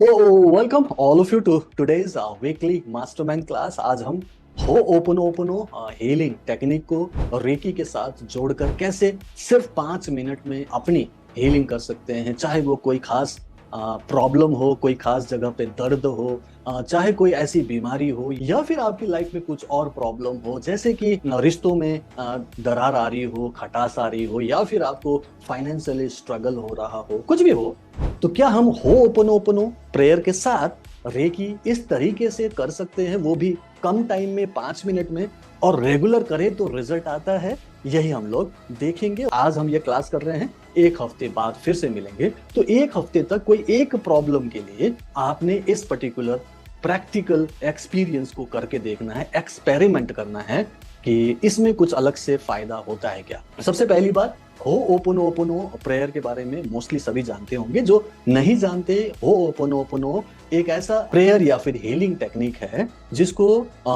Welcome all of you to today's weekly mastermind class. आज हम Hooponopono healing technique को reiki के साथ जोड़कर कैसे सिर्फ 5 मिनट में अपनी हीलिंग कर सकते हैं। चाहे वो कोई खास प्रॉब्लम हो, कोई खास जगह पे दर्द हो, चाहे कोई ऐसी बीमारी हो, या फिर आपकी लाइफ में कुछ और प्रॉब्लम हो, जैसे कि रिश्तों में दरार आ रही हो, खटास आ रही हो, या फिर आपको फाइनेंशियली स्ट्रगल हो रहा हो, कुछ भी हो। तो क्या हम हो ओपनो ओपनो प्रेयर के साथ रेकी इस तरीके से कर सकते हैं, वो भी कम टाइम में 5 मिनट में, और रेगुलर करें तो रिजल्ट आता है? यही हम लोग देखेंगे। आज हम ये क्लास कर रहे हैं, एक हफ्ते बाद फिर से मिलेंगे। तो एक हफ्ते तक कोई एक प्रॉब्लम के लिए आपने इस पर्टिकुलर प्रैक्टिकल एक्सपीरियंस को करके देखना है, एक्सपेरिमेंट करना है कि इसमें कुछ अलग से फायदा होता है क्या। सबसे पहली बात, हो ओपनो ओपनो प्रेयर के बारे में मोस्टली सभी जानते होंगे। जो नहीं जानते, हो ओपनो ओपनो एक ऐसा प्रेयर या फिर हीलिंग टेक्निक है जिसको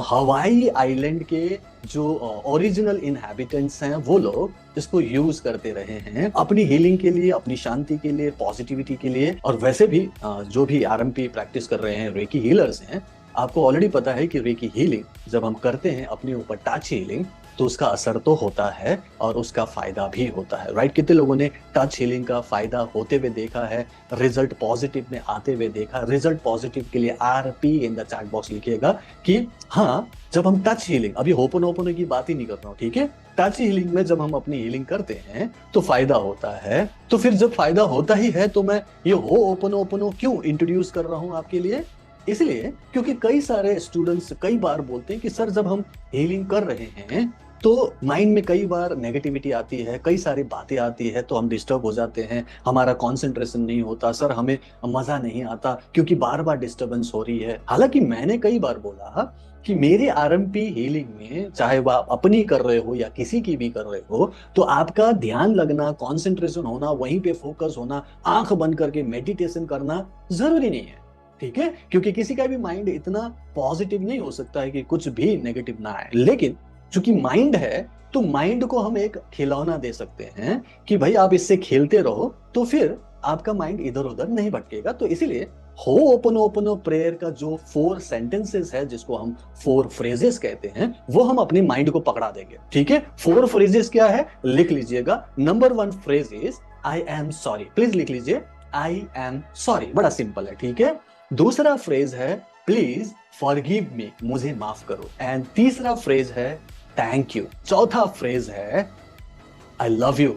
हवाई आइलैंड के जो ओरिजिनल इनहैबिटेंट्स हैं वो लोग इसको यूज करते रहे हैं अपनी हीलिंग के लिए, अपनी शांति के लिए, पॉजिटिविटी के लिए। और वैसे भी जो भी आरएमपी प्रैक्टिस कर रहे हैं, रेकी हीलर्स हैं, आपको ऑलरेडी पता है कि रेकी हीलिंग जब हम करते हैं अपने ऊपर टच हीलिंग, तो उसका असर तो होता है और उसका फायदा भी होता है, राइट। कितने लोगों ने टच हीलिंग का फायदा होते हुए देखा है, रिजल्ट पॉजिटिव में आते हुए देखा? रिजल्ट पॉजिटिव के लिए RP in the chat box लिखिएगा कि हाँ, जब हम टच हीलिंग, अभी होपन की बात ही नहीं कर रहा हूँ, ठीक है, टच हीलिंग में जब हम अपनी हीलिंग करते हैं तो फायदा होता है। तो फिर जब फायदा होता ही है तो मैं ये हो ओपनो क्यों इंट्रोड्यूस कर रहा हूँ आपके लिए? इसलिए क्योंकि कई सारे स्टूडेंट्स कई बार बोलते हैं कि सर, जब हम हीलिंग कर रहे हैं तो माइंड में कई बार नेगेटिविटी आती है, कई सारी बातें आती है, तो हम डिस्टर्ब हो जाते हैं, हमारा कंसंट्रेशन नहीं होता, सर हमें मजा नहीं आता क्योंकि बार बार डिस्टर्बेंस हो रही है। हालांकि मैंने कई बार बोला कि मेरे आरएमपी हीलिंग में, चाहे वो आप अपनी कर रहे हो या किसी की भी कर रहे हो, तो आपका ध्यान लगना, कंसंट्रेशन होना, वहीं पे फोकस होना, आंख बंद करके मेडिटेशन करना जरूरी नहीं है, ठीक है। क्योंकि किसी का भी माइंड इतना पॉजिटिव नहीं हो सकता है कि कुछ भी नेगेटिव ना आए। लेकिन चूंकि माइंड है, तो माइंड को हम एक खिलौना दे सकते हैं कि भाई आप इससे खेलते रहो, तो फिर आपका माइंड इधर उधर नहीं भटकेगा। तो इसीलिए हो ओपनो ओपनो प्रेयर का जो 4 सेंटेंसेस है, जिसको हम 4 फ्रेजेस कहते हैं, वो हम अपने माइंड को पकड़ा देंगे, ठीक है। 4 फ्रेजेस क्या है, लिख लीजिएगा। Number 1 phrase is I am sorry. Please लिख लीजिए, आई एम सॉरी। बड़ा सिंपल है, ठीक है। दूसरा फ्रेज है प्लीज फॉरगिव मी, मुझे माफ करो। एंड तीसरा फ्रेज है थैंक यू। चौथा फ्रेज है आई love you.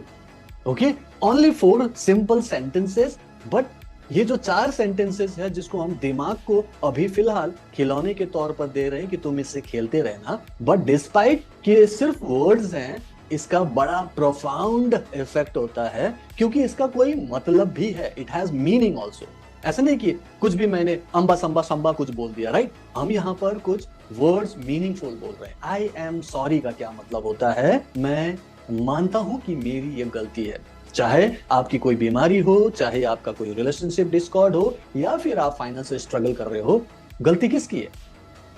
Okay, only 4 simple sentences. But ये जो 4 सेंटेंसेस है, जिसको हम दिमाग को अभी फिलहाल खिलौने के तौर पर दे रहे हैं कि तुम इससे खेलते रहना, बट डिस्पाइट कि ये सिर्फ वर्ड्स हैं, इसका बड़ा प्रोफाउंड इफेक्ट होता है, क्योंकि इसका कोई मतलब भी है। It has meaning also. ऐसा नहीं कि कुछ भी मैंने अंबा संबा संबा कुछ बोल दिया, राइट। हम यहाँ पर कुछ वर्ड्स मीनिंगफुल बोल रहे हैं। आई एम सॉरी का क्या मतलब होता है, मैं मानता हूं कि मेरी ये गलती है। चाहे आपकी कोई बीमारी हो, चाहे आपका कोई रिलेशनशिप डिस्कॉर्ड हो, या फिर आप फाइनेंस से स्ट्रगल कर रहे हो, गलती किसकी है?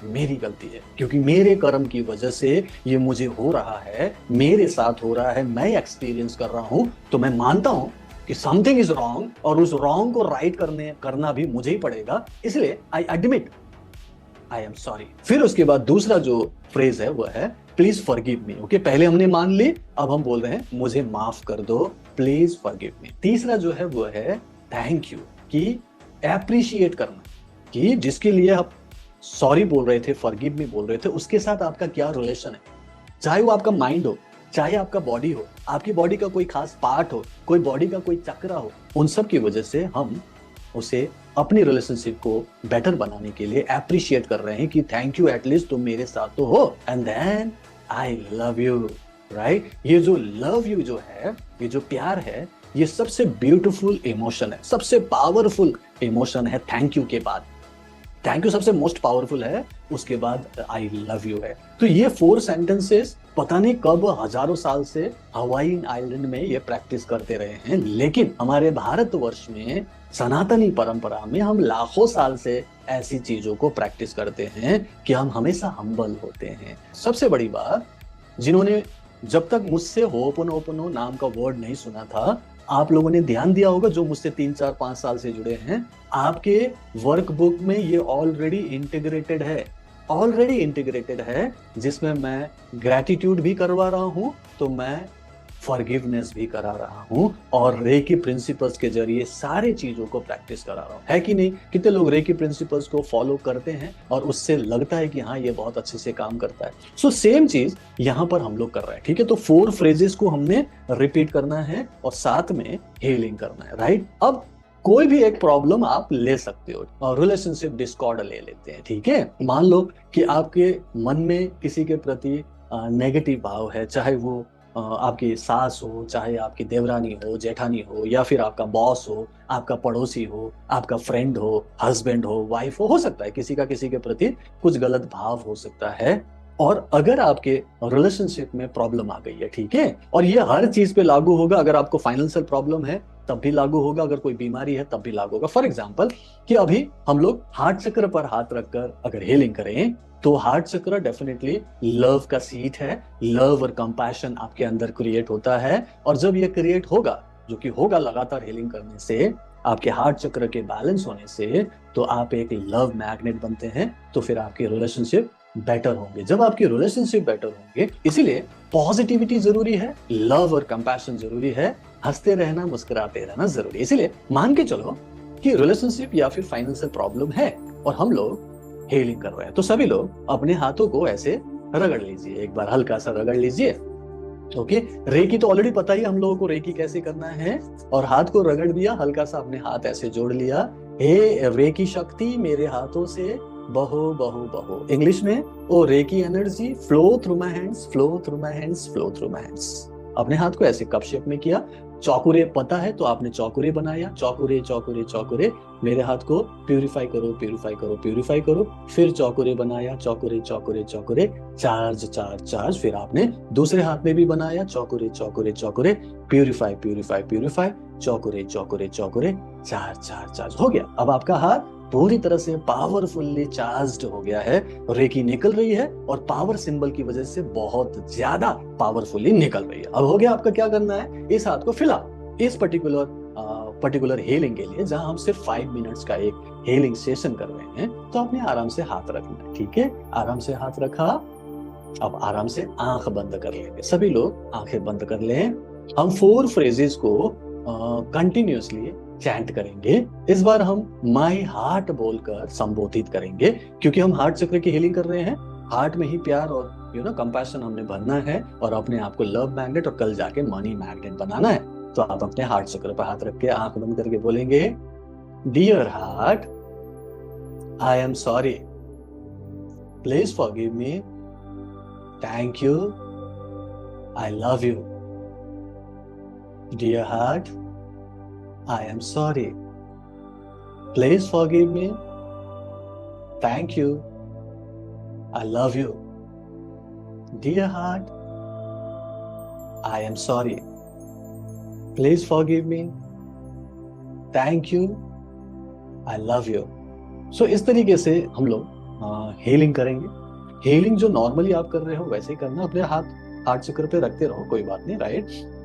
मेरी गलती है, क्योंकि मेरे कर्म की वजह से ये मुझे हो रहा है, मेरे साथ हो रहा है, मैं एक्सपीरियंस कर रहा हूं। तो मैं मानता हूं कि समथिंग इज रॉन्ग, और उस रॉन्ग को राइट करना भी मुझे ही पड़ेगा। इसलिए I admit I am sorry. फिर उसके बाद दूसरा जो फ्रेज है वो है प्लीज फॉरगिव मी। ओके, पहले हमने मान ली, अब हम बोल रहे हैं मुझे माफ कर दो, प्लीज फॉरगिव मी। तीसरा जो है वो है थैंक यू, कि एप्रिशिएट करना, कि जिसके लिए आप सॉरी बोल रहे थे, फॉरगिव मी बोल रहे थे, उसके साथ आपका क्या रिलेशन है। चाहे वो आपका माइंड हो, चाहे आपका बॉडी हो, आपकी बॉडी का कोई खास पार्ट हो, कोई बॉडी का कोई चक्रा हो, उन सब की वजह से हम उसे अपनी रिलेशनशिप को बेटर बनाने के लिए अप्रिशिएट कर रहे हैं कि थैंक यू, एटलीस्ट तुम मेरे साथ तो हो। And then I love you, right. ये जो लव यू जो है, ये जो प्यार है, ये सबसे ब्यूटीफुल इमोशन है, सबसे पावरफुल इमोशन है थैंक यू के बाद। थैंक यू सबसे मोस्ट पावरफुल है, उसके बाद आई लव यू है। तो ये 4 सेंटेंसेस पता नहीं कब हजारों साल से हवाई आइलैंड में ये प्रैक्टिस करते रहे हैं, लेकिन हमारे भारतवर्ष में, सनातनी परंपरा में, हम लाखों साल से ऐसी चीजों को प्रैक्टिस करते हैं कि हम हमेशा हम्बल होते हैं। सबसे बड़ी बात, जिन्होंने जब तक मुझसे होपनो नाम का वर्ड नहीं सुना था, आप लोगों ने ध्यान दिया होगा जो मुझसे 3 4 5 साल से जुड़े हैं, आपके वर्कबुक में ये ऑलरेडी इंटीग्रेटेड है, जिसमें मैं ग्रैटिट्यूड भी करवा रहा हूं, तो मैं फॉरगिवनेस भी करा रहा हूं और रेकी प्रिंसिपल्स के जरिए सारी चीजों को प्रैक्टिस करा रहा हूं। है कि नहीं? कितने लोग रेकी प्रिंसिपल्स को फॉलो करते हैं और उससे लगता है कि हाँ ये बहुत अच्छे से काम करता है। सो सेम चीज यहां पर हम लोग कर रहे हैं, ठीक है? तो 4 फ्रेजेस को हमने रिपीट करना है और साथ में हीलिंग करना है, राइट? अब कोई भी एक प्रॉब्लम आप ले सकते हो और रिलेशनशिप डिसऑर्डर ले लेते हैं, ठीक है? मान लो कि आपके मन में किसी के प्रति नेगेटिव भाव है, चाहे वो आपकी सास हो, चाहे आपकी देवरानी हो, जेठानी हो, या फिर आपका बॉस हो, आपका पड़ोसी हो, आपका फ्रेंड हो, हस्बैंड हो, वाइफ हो सकता है किसी का किसी के प्रति कुछ गलत भाव हो सकता है। और अगर आपके रिलेशनशिप में प्रॉब्लम आ गई है, ठीक है, और ये हर चीज पे लागू होगा, अगर आपको फाइनेंशियल प्रॉब्लम है तब भी लागू होगा, अगर कोई बीमारी है तब भी लागू होगा। फॉर एग्जाम्पल कि अभी हम लोग हार्ट चक्र पर हाथ रखकर अगर हीलिंग करें, तो हार्ट चक्र डेफिनेटली लव का सीट है। लव और कंपैशन आपके अंदर क्रिएट होता है, और जब ये क्रिएट होगा, जो कि होगा लगातार हीलिंग करने से, आपके हार्ट चक्र के बैलेंस होने से, तो आप एक लव मैग्नेट बनते हैं। तो फिर आपकी रिलेशनशिप बेटर होंगे। जब आपकी रिलेशनशिप बेटर होंगे, इसीलिए पॉजिटिविटी जरूरी है, लव और कंपैशन जरूरी है, हंसते रहना, मुस्कुराते रहना जरूरी है। इसीलिए मान के चलो कि रिलेशनशिप या फिर फाइनेंशियल प्रॉब्लम है और हम लोग हीलिंग कर रहे हैं, तो सभी लोग अपने हाथों को ऐसे रगड़ लीजिए, एक बार हल्का सा रगड़ लीजिए। ओके, रेकी तो ऑलरेडी पता ही हम लोगों को रेकी कैसे करना है, और हाथ को रगड़ दिया, हल्का सा अपने हाथ ऐसे जोड़ लिया। हे रेकी शक्ति मेरे हाथों से बहो बहो बहो। इंग्लिश में, O Reiki energy flow through my hands, flow through my hands, flow through my hands. अपने हाथ को ऐसे कप शेप में किया। चौकुरे पता है तो आपने चौकुरे बनाया, चौकुरे चौकुरे चौकुरे। मेरे हाथ को प्यूरिफाई करो, प्यूरिफाई करो, प्यूरिफाई करो। फिर चौकुरे बनाया, Cho Ku Rei Cho Ku Rei Cho Ku Rei, charge charge charge. फिर आपने दूसरे हाथ में भी बनाया, Cho Ku Rei Cho Ku Rei Cho Ku Rei, purify purify purify, Cho Ku Rei Cho Ku Rei Cho Ku Rei, charge charge charge. हो गया। अब आपका हाथ पूरी तरह से पावरफुल्ली चार्ज्ड हो गया है, रेकी निकल रही है, और पावर सिंबल की वजह से बहुत ज्यादा पावरफुल्ली निकल रही है। अब हो गया। आपका क्या करना है, इस हाथ को फिलहाल इस पर्टिकुलर हीलिंग के लिए, जहां हम सिर्फ 5 मिनट्स का एक हीलिंग सेशन कर रहे हैं, तो आपने आराम से हाथ रखना है, ठीक है? आराम से हाथ रखा। अब आराम से आंख बंद कर लेंगे। सभी लोग आंखें बंद कर लें। हम 4 फ्रेजेस को कंटिन्यूअसली चैंट करेंगे। इस बार हम माय हार्ट बोलकर संबोधित करेंगे, क्योंकि हम हार्ट चक्र की हीलिंग कर रहे हैं। हार्ट में ही प्यार और कंपैशन हमने भरना है, और अपने आप को लव मैग्नेट और कल जाके मनी मैग्नेट बनाना है। तो आप अपने हार्ट चक्र पर हाथ रख के आंख बंद करके बोलेंगे, dear heart, I am sorry, please forgive me, thank you, I love you. Dear heart, I am sorry. Please forgive me. Thank you. I love you. Dear heart, I am sorry. Please forgive me. Thank you. I love you. So इस तरीके से हम लोग healing करेंगे। Healing जो normally आप कर रहे हो वैसे ही करना, अपने हार्ट चक्र पे रखते रहो, कोई बात नहीं, राइट?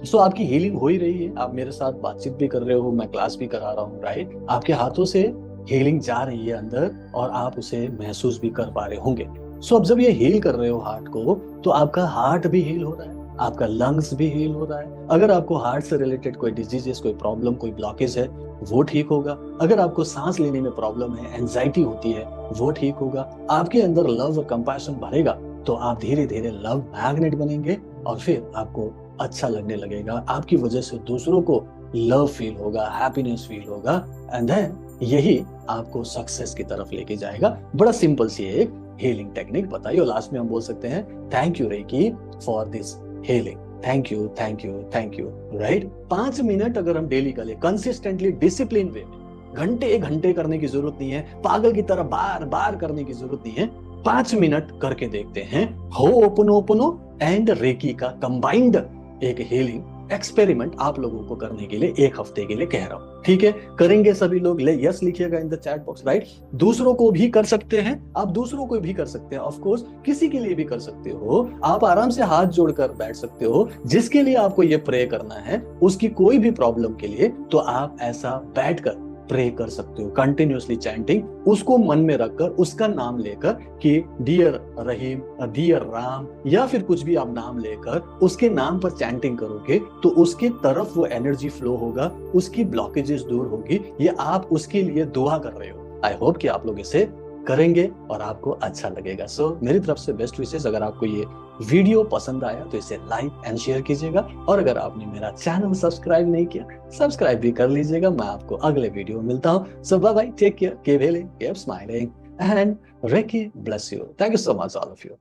सो आपकी हीलिंग हो ही रही है, आप मेरे साथ बातचीत भी कर रहे हो, मैं क्लास भी करा रहा हूँ, राइट? आपके हाथों से हीलिंग जा रही है अंदर, और आप उसे महसूस भी कर पा रहे होंगे। सो अब जब ये हील कर रहे हो हार्ट को, तो आपका हार्ट भी हील हो रहा है, आपका लंग्स भी हील हो रहा है। अगर आपको हार्ट से रिलेटेड कोई डिजीजेस, कोई प्रॉब्लम, कोई ब्लॉकेज है, वो ठीक होगा। अगर आपको सांस लेने में प्रॉब्लम है, एंजाइटी होती है, वो ठीक होगा। आपके अंदर लव और कंपैशन भरेगा, तो आप धीरे धीरे लव मैग्नेट बनेंगे, और फिर आपको अच्छा लगने लगेगा। आपकी वजह से दूसरों को लव फील होगा, हैप्पीनेस फील होगा, एंड देन यही आपको सक्सेस की तरफ लेके जाएगा। बड़ा सिंपल सी एक हीलिंग टेक्निक बताइए, और लास्ट में हम बोल सकते हैं, thank you reiki for this healing, thank you thank you thank you, right? 5 minute अगर हम डेली करें कंसिस्टेंटली, डिसिप्लिन वे में, घंटे घंटे करने की जरूरत नहीं है, पागल की तरह बार बार करने की जरूरत नहीं है। 5 मिनट करके देखते हैं। हो ओपनो एंड रेकी का कंबाइंड एक हीलिंग एक्सपेरिमेंट आप लोगों को करने के लिए 1 हफ्ते के लिए कह रहा हूं, ठीक है? करेंगे सभी लोग? ले यस लिखिएगा in the chat box, right? दूसरों को भी कर सकते हैं, आप दूसरों को भी कर सकते हैं, ऑफ कोर्स किसी के लिए भी कर सकते हो। आप आराम से हाथ जोड़कर बैठ सकते हो, जिसके लिए आपको ये प्रे करना है उसकी कोई भी प्रॉब्लम के लिए, तो आप ऐसा बैठकर प्रे कर सकते हो, कंटिन्यूअसली चैंटिंग, उसको मन में रखकर, उसका नाम लेकर कि डियर रहीम, डियर राम, या फिर कुछ भी आप नाम लेकर उसके नाम पर चैंटिंग करोगे तो उसकी तरफ वो एनर्जी फ्लो होगा, उसकी ब्लॉकेजेस दूर होगी। ये आप उसके लिए दुआ कर रहे हो। आई होप कि आप लोग इसे करेंगे और आपको अच्छा लगेगा। सो मेरी तरफ से बेस्ट विशेष। अगर आपको ये वीडियो पसंद आया तो इसे लाइक एंड शेयर कीजिएगा, और अगर आपने मेरा चैनल सब्सक्राइब नहीं किया, सब्सक्राइब भी कर लीजिएगा। मैं आपको अगले वीडियो में मिलता हूँ। So bye bye, take care, keep healing, keep smiling, and Reiki bless you. Thank you so much, all of you.